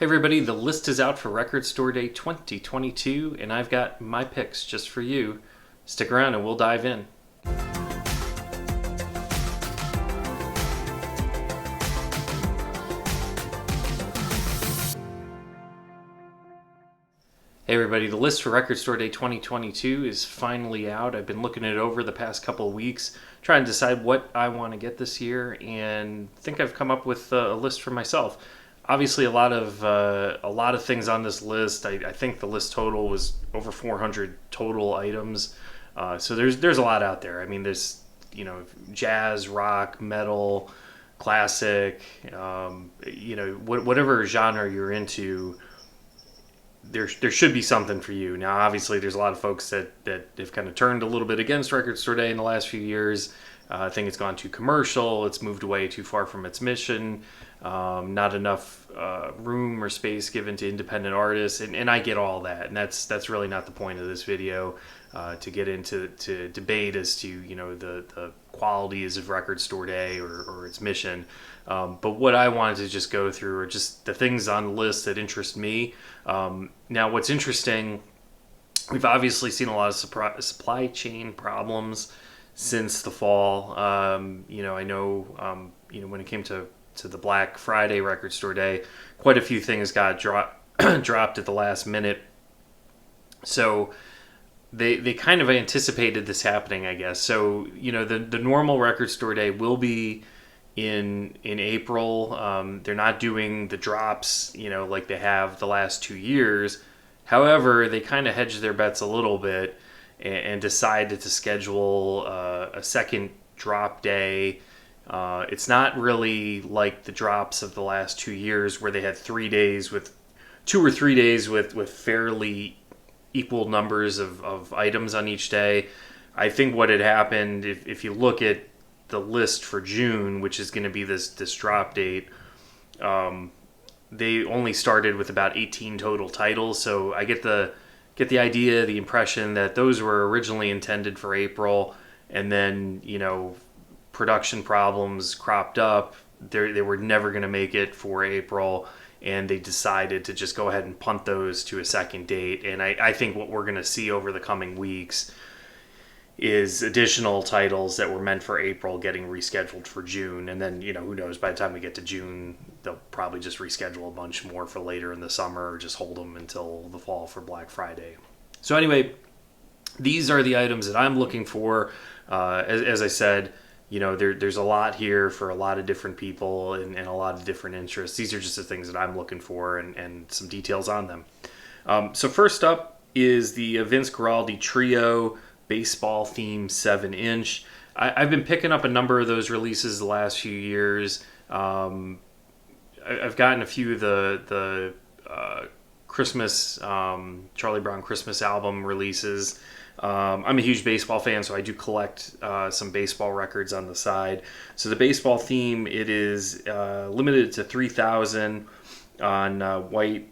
Hey everybody, the list is out for Record Store Day 2022, and I've got my picks just for you. Stick around and we'll dive in. Hey everybody, the list for Record Store Day 2022 is finally out. I've been looking it over the past couple of weeks, trying to decide what I want to get this year, and think I've come up with a list for myself. Obviously, a lot of things on this list. I think the list total was over 400 total items. So there's a lot out there. I mean, there's jazz, rock, metal, classic. Whatever genre you're into, there should be something for you. Now, obviously, there's a lot of folks that have kind of turned a little bit against Record Store Day in the last few years. I think it's gone too commercial. It's moved away too far from its mission. Not enough room or space given to independent artists, and I get all that, and that's really not the point of this video, to get into debate as to the qualities of Record Store Day or its mission. But what I wanted to just go through are just the things on the list that interest me. Now, what's interesting, we've obviously seen a lot of supply chain problems since the fall. I know when it came to the Black Friday Record Store Day, quite a few things got dropped at the last minute. So they kind of anticipated this happening, I guess. So the normal Record Store Day will be in April. They're not doing the drops like they have the last 2 years. However, they kind of hedged their bets a little bit and decided to schedule a second drop day. It's not really like the drops of the last 2 years where they had 3 days with 2 or 3 days with fairly equal numbers of items on each day. I think what had happened, if you look at the list for June, which is going to be this drop date, they only started with about 18 total titles. So I get the idea, the impression that those were originally intended for April, and then production problems cropped up. They were never going to make it for April, and they decided to just go ahead and punt those to a second date. And I think what we're going to see over the coming weeks is additional titles that were meant for April getting rescheduled for June. And then, who knows, by the time we get to June, they'll probably just reschedule a bunch more for later in the summer, or just hold them until the fall for Black Friday. So anyway, these are the items that I'm looking for. As I said, there's a lot here for a lot of different people and a lot of different interests. These are just the things that I'm looking for and some details on them. So first up is the Vince Guaraldi Trio baseball theme 7-inch. I've been picking up a number of those releases the last few years. I've gotten a few of the Christmas Charlie Brown Christmas album releases. I'm a huge baseball fan, so I do collect some baseball records on the side. So the baseball theme, it is limited to 3,000 on white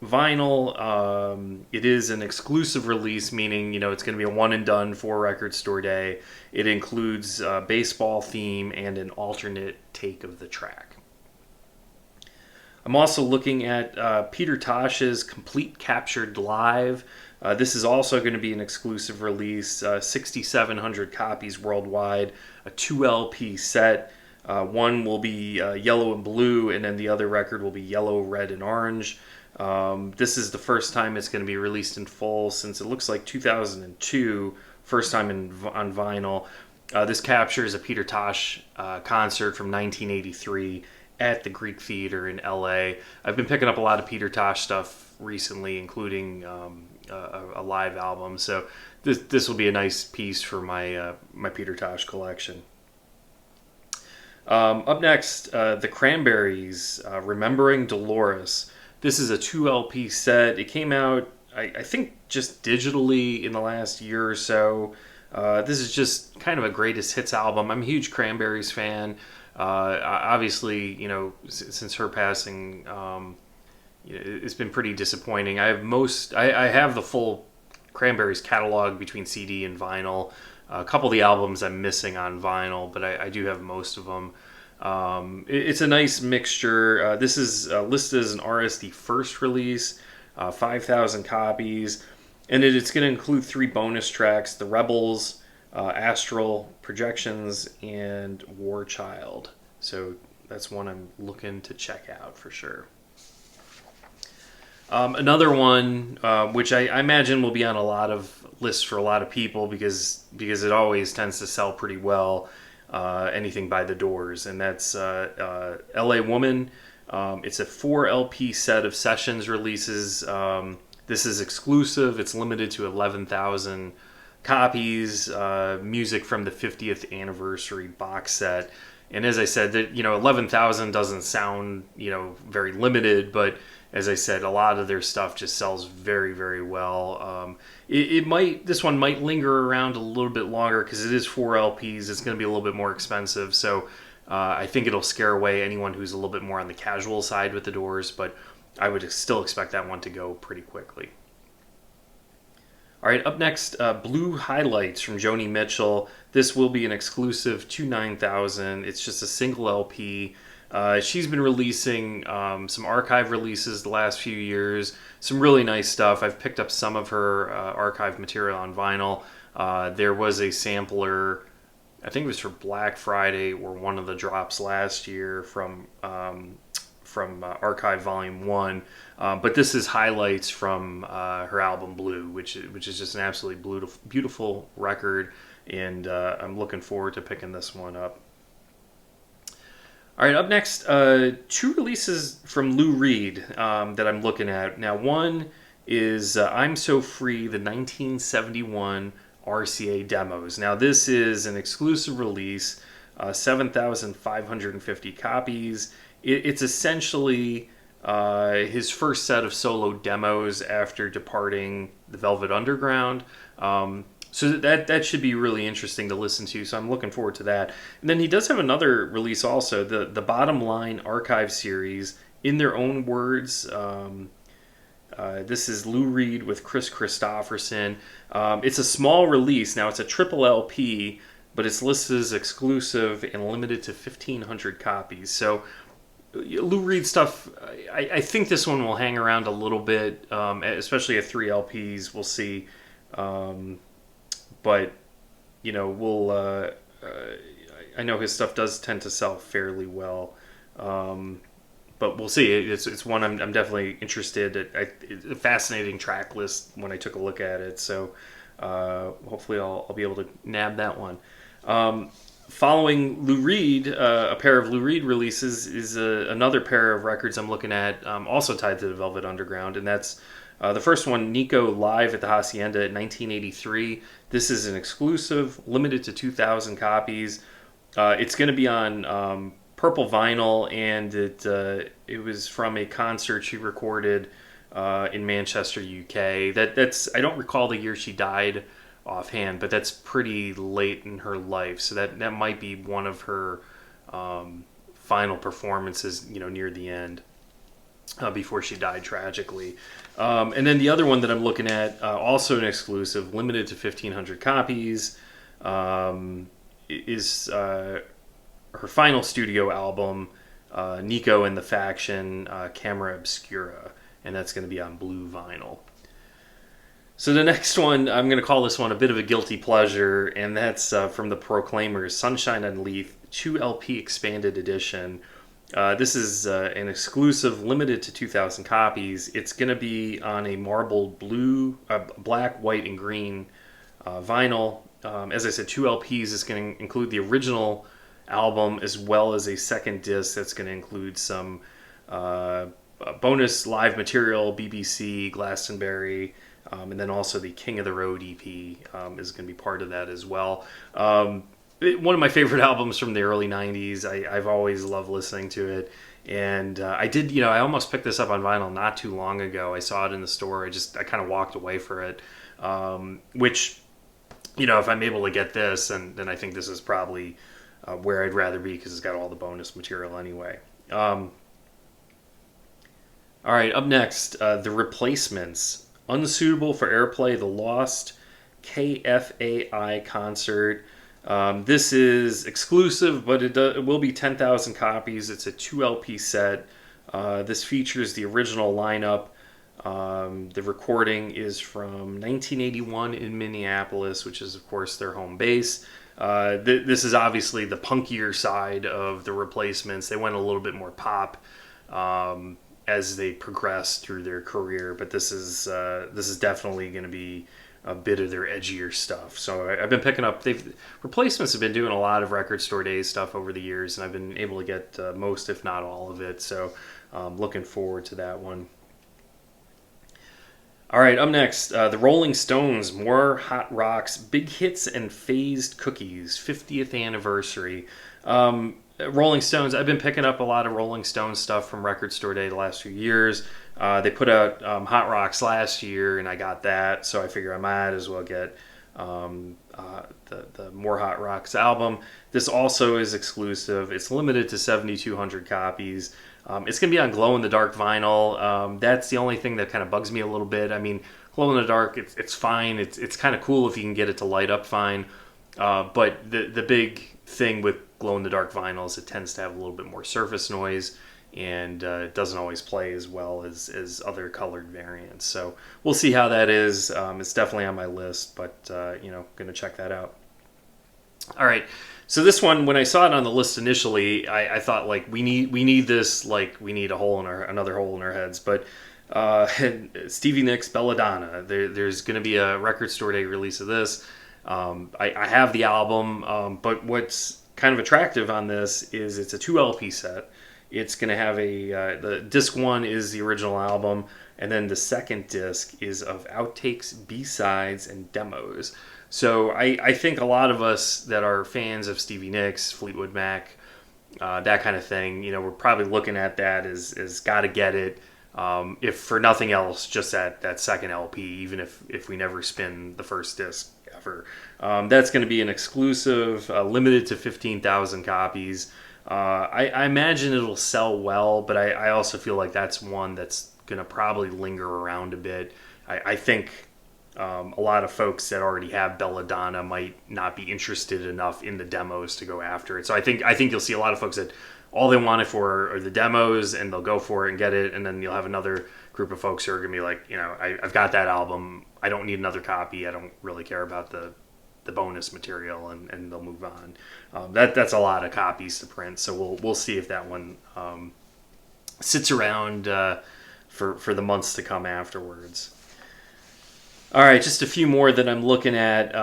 vinyl. It is an exclusive release, meaning it's going to be a one and done for Record Store Day. It includes a baseball theme and an alternate take of the track. I'm also looking at Peter Tosh's Complete Captured Live. This is also going to be an exclusive release, 6,700 copies worldwide, a 2 LP set. One will be yellow and blue, and then the other record will be yellow, red, and orange. This is the first time it's going to be released in full since it looks like 2002, first time on vinyl. This captures a Peter Tosh concert from 1983 at the Greek Theater in LA. I've been picking up a lot of Peter Tosh stuff recently, including a live album. So this will be a nice piece for my Peter Tosh collection. Up next, the Cranberries, Remembering Dolores. This is a 2 LP set. It came out, I think, just digitally in the last year or so. This is just kind of a greatest hits album. I'm a huge Cranberries fan. Obviously, since her passing, it's been pretty disappointing. I have the full Cranberries catalog between CD and vinyl. A couple of the albums I'm missing on vinyl, but I do have most of them. It's a nice mixture. This is listed as an RSD first release, 5,000 copies, and it's going to include 3 bonus tracks: The Rebels, Astral, Projections, and War Child. So that's one I'm looking to check out for sure. Another one, which I imagine will be on a lot of lists for a lot of people because it always tends to sell pretty well. Anything by The Doors, and that's L.A. Woman. It's a 4 LP set of sessions releases. This is exclusive. It's limited to 11,000 copies. Music from the 50th anniversary box set. And as I said, that 11,000 doesn't sound very limited, but as I said, a lot of their stuff just sells very, very well. This one might linger around a little bit longer because it is 4 LPs. It's going to be a little bit more expensive, so I think it'll scare away anyone who's a little bit more on the casual side with The Doors. But I would still expect that one to go pretty quickly. All right, up next, Blue Highlights from Joni Mitchell. This will be an exclusive to 9,000. It's just a single LP. She's been releasing some archive releases the last few years, some really nice stuff. I've picked up some of her archive material on vinyl. There was a sampler, I think it was for Black Friday or one of the drops last year from Archive Volume 1. But this is highlights from her album Blue, which is just an absolutely beautiful record, and I'm looking forward to picking this one up. All right, up next, 2 releases from Lou Reed that I'm looking at. Now, one is I'm So Free, the 1971 RCA demos. Now, this is an exclusive release, 7,550 copies. It's essentially his first set of solo demos after departing the Velvet Underground. So that should be really interesting to listen to. So I'm looking forward to that. And then he does have another release also, the Bottom Line Archive Series, In Their Own Words. This is Lou Reed with Chris Christopherson. It's a small release. Now, it's a triple LP, but it's listed as exclusive and limited to 1,500 copies. So Lou Reed stuff, I think this one will hang around a little bit, especially at 3 LPs. We'll see. But we'll. I know his stuff does tend to sell fairly well, but we'll see. It's one I'm definitely interested. It's a fascinating track list when I took a look at it. So hopefully I'll be able to nab that one. Following Lou Reed, a pair of Lou Reed releases is another pair of records I'm looking at, also tied to the Velvet Underground, and that's. The first one, Nico Live at the Hacienda in 1983. This is an exclusive, limited to 2,000 copies. It's going to be on purple vinyl, and it was from a concert she recorded in Manchester, UK. That's I don't recall the year she died offhand, but that's pretty late in her life. So that might be one of her final performances, near the end. Before she died tragically. And then the other one that I'm looking at, also an exclusive, limited to 1,500 copies, is her final studio album, Nico and the Faction, Camera Obscura, and that's going to be on blue vinyl. So the next one, I'm going to call this one a bit of a guilty pleasure, and that's from the Proclaimers, Sunshine on Leith, 2 LP expanded edition. This is an exclusive, limited to 2,000 copies. It's going to be on a marbled black, white, and green vinyl. As I said, 2 LPs. It's going to include the original album as well as a second disc that's going to include some bonus live material, BBC, Glastonbury, and then also the King of the Road EP is going to be part of that as well. One of my favorite albums from the early 90s. I've always loved listening to it. And I almost picked this up on vinyl not too long ago. I saw it in the store. I kind of walked away for it. Which, if I'm able to get this, then I think this is probably where I'd rather be because it's got all the bonus material anyway. All right, up next, The Replacements. Unsuitable for airplay, The Lost KFAI concert. This is exclusive, but it will be 10,000 copies. It's a 2 LP set. This features the original lineup. The recording is from 1981 in Minneapolis, which is, of course, their home base. This is obviously the punkier side of the Replacements. They went a little bit more pop as they progressed through their career, but this is definitely going to be a bit of their edgier stuff. So I've been picking up. Replacements have been doing a lot of Record Store Days stuff over the years, and I've been able to get most, if not all, of it. So looking forward to that one. All right, up next, the Rolling Stones, more hot rocks, big hits and phased cookies, 50th anniversary. Rolling Stones, I've been picking up a lot of Rolling Stones stuff from Record Store Day the last few years. They put out Hot Rocks last year, and I got that, so I figure I might as well get the More Hot Rocks album. This also is exclusive. It's limited to 7,200 copies. It's going to be on glow-in-the-dark vinyl. That's the only thing that kind of bugs me a little bit. I mean, glow-in-the-dark, it's fine. It's kind of cool if you can get it to light up fine. But the big thing with glow-in-the-dark vinyl is it tends to have a little bit more surface noise, and it doesn't always play as well as other colored variants. So we'll see how that is. It's definitely on my list, but going to check that out. All right. So this one, when I saw it on the list initially, I thought like we need this, like we need another hole in our heads. But Stevie Nicks, Belladonna. There's going to be a Record Store Day release of this. I have the album, but what's kind of attractive on this is it's a 2 LP set. It's going to have the disc 1 is the original album, and then the second disc is of outtakes, B-sides, and demos. So I think a lot of us that are fans of Stevie Nicks, Fleetwood Mac, that kind of thing, we're probably looking at that as gotta get it. If for nothing else, just that second LP, even if we never spin the first disc ever. That's going to be an exclusive, limited to 15,000 copies. I imagine it'll sell well, but I also feel like that's one that's going to probably linger around a bit. I think a lot of folks that already have Belladonna might not be interested enough in the demos to go after it. So I think you'll see a lot of folks that all they want it for are the demos, and they'll go for it and get it. And then you'll have another group of folks who are going to be like, I've got that album. I don't need another copy. I don't really care about the bonus material, and they'll move on. That's a lot of copies to print. So we'll see if that one sits around for the months to come afterwards. All right, just a few more that I'm looking at.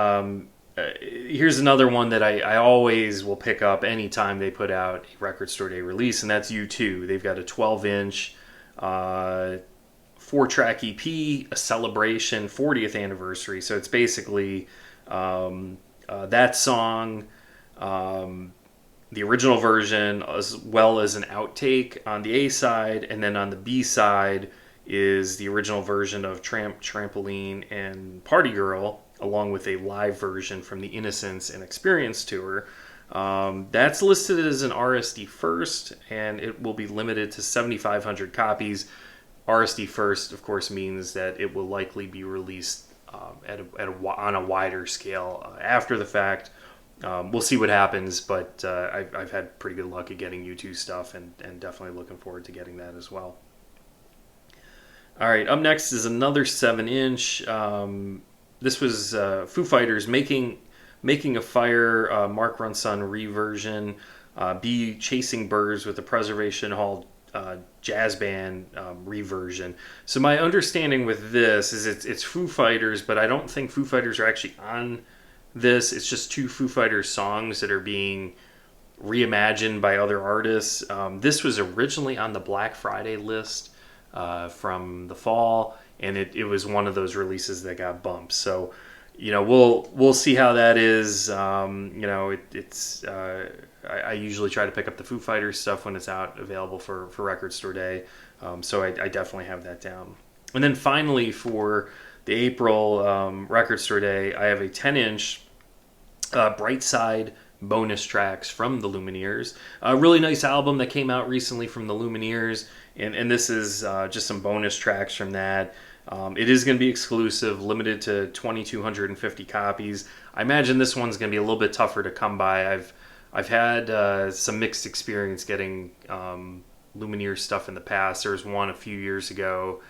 Here's another one that I always will pick up anytime they put out a Record Store Day release, and that's U2. They've got a 12-inch, 4-track EP, a celebration, 40th anniversary. So it's basically that song, the original version, as well as an outtake on the A side, and then on the B side is the original version of Tramp, Trampoline, and Party Girl, along with a live version from the Innocence and Experience tour. That's listed as an RSD first, and it will be limited to 7,500 copies. RSD first, of course, means that it will likely be released on a wider scale after the fact. We'll see what happens, but I've had pretty good luck at getting U2 stuff, and definitely looking forward to getting that as well. All right, up next is another 7-inch. This was Foo Fighters making a Fire, Mark Ronson reversion. B Chasing Birds with the Preservation Hall jazz band reversion. So my understanding with this is it's Foo Fighters, but I don't think Foo Fighters are actually on this. It's just 2 Foo Fighters songs that are being reimagined by other artists. This was originally on the Black Friday list from the fall, and it was one of those releases that got bumped. So we'll see how that is. I usually try to pick up the Foo Fighters stuff when it's out available for Record Store Day. So I definitely have that down. And then finally for the April Record Store Day, I have a 10-inch Bright Side bonus tracks from the Lumineers. A really nice album that came out recently from the Lumineers, and this is just some bonus tracks from that. It is going to be exclusive, limited to 2,250 copies. I imagine this one's going to be a little bit tougher to come by. I've had some mixed experience getting Lumineer stuff in the past. There was one a few years ago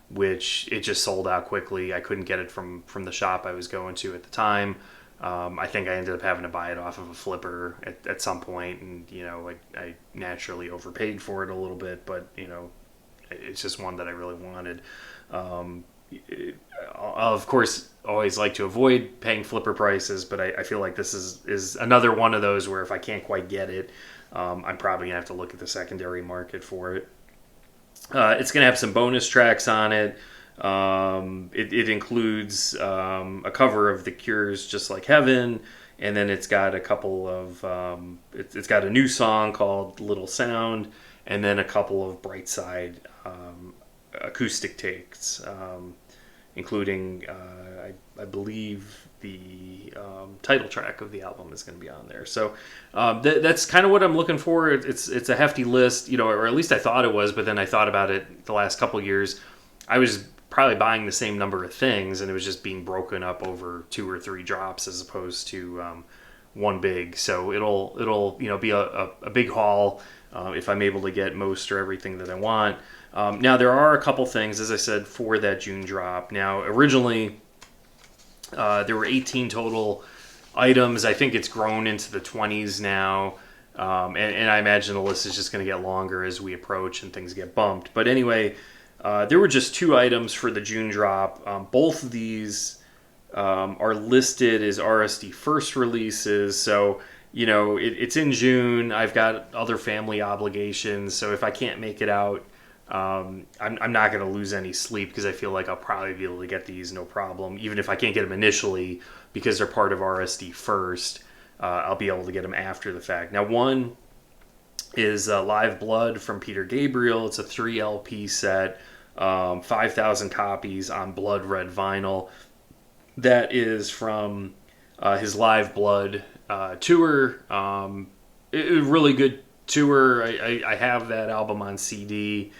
which it just sold out quickly. I couldn't get it from the shop I was going to at the time. I think I ended up having to buy it off of a flipper at some point, and I naturally overpaid for it a little bit, but it's just one that I really wanted. I'll, of course, always like to avoid paying flipper prices, but I feel like this is another one of those where if I can't quite get it, I'm probably gonna have to look at the secondary market for it. It's gonna have some bonus tracks on it. It includes a cover of The Cure's "Just Like Heaven," and then it's got a couple of it's got a new song called "Little Sound," and then a couple of Brightside acoustic takes, including I believe the title track of the album is going to be on there. So that's kind of what I'm looking for. It's a hefty list, or at least I thought it was, but then I thought about it the last couple years. I was probably buying the same number of things, and it was just being broken up over 2 or 3 drops as opposed to one big. So it'll be a big haul if I'm able to get most or everything that I want. Now there are a couple things, as I said, for that June drop. Now originally there were 18 total items. I think it's grown into the 20s now, and I imagine the list is just going to get longer as we approach and things get bumped. But anyway, there were just 2 items for the June drop. Both of these are listed as RSD first releases, so it's in June. I've got other family obligations, so if I can't make it out, I'm not going to lose any sleep because I feel like I'll probably be able to get these no problem. Even if I can't get them initially because they're part of RSD first, I'll be able to get them after the fact. Now, one is Live Blood from Peter Gabriel. It's a 3 LP set, 5,000 copies on blood red vinyl. That is from his Live Blood tour. A really good tour. I have that album on CD.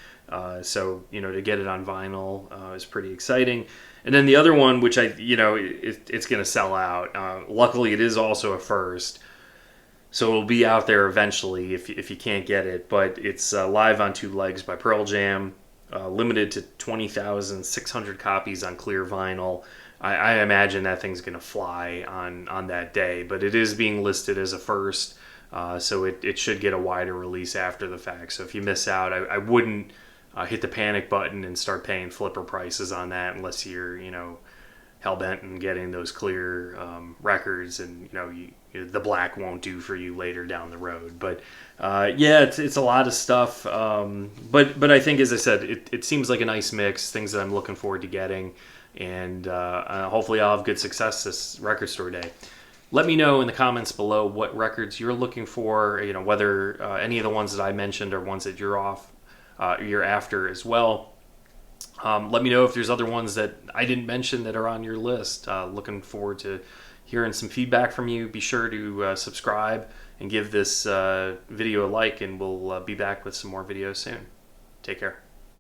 So to get it on vinyl is pretty exciting. And then the other one, which it's going to sell out. Luckily, it is also a first, so it'll be out there eventually if you can't get it. But it's Live on Two Legs by Pearl Jam, limited to 20,600 copies on clear vinyl. I imagine that thing's going to fly on that day, but it is being listed as a first, so it should get a wider release after the fact. So if you miss out, I wouldn't hit the panic button and start paying flipper prices on that unless you're hell-bent on getting those clear records, and the black won't do for you later down the road. But it's a lot of stuff, but I think, as I said, it seems like a nice mix, things that I'm looking forward to getting, and hopefully I'll have good success this record store day. Let me know in the comments below what records you're looking for, whether any of the ones that I mentioned are ones that you're after as well. Let me know if there's other ones that I didn't mention that are on your list. Looking forward to hearing some feedback from you. Be sure to subscribe and give this video a like, and we'll be back with some more videos soon. Take care.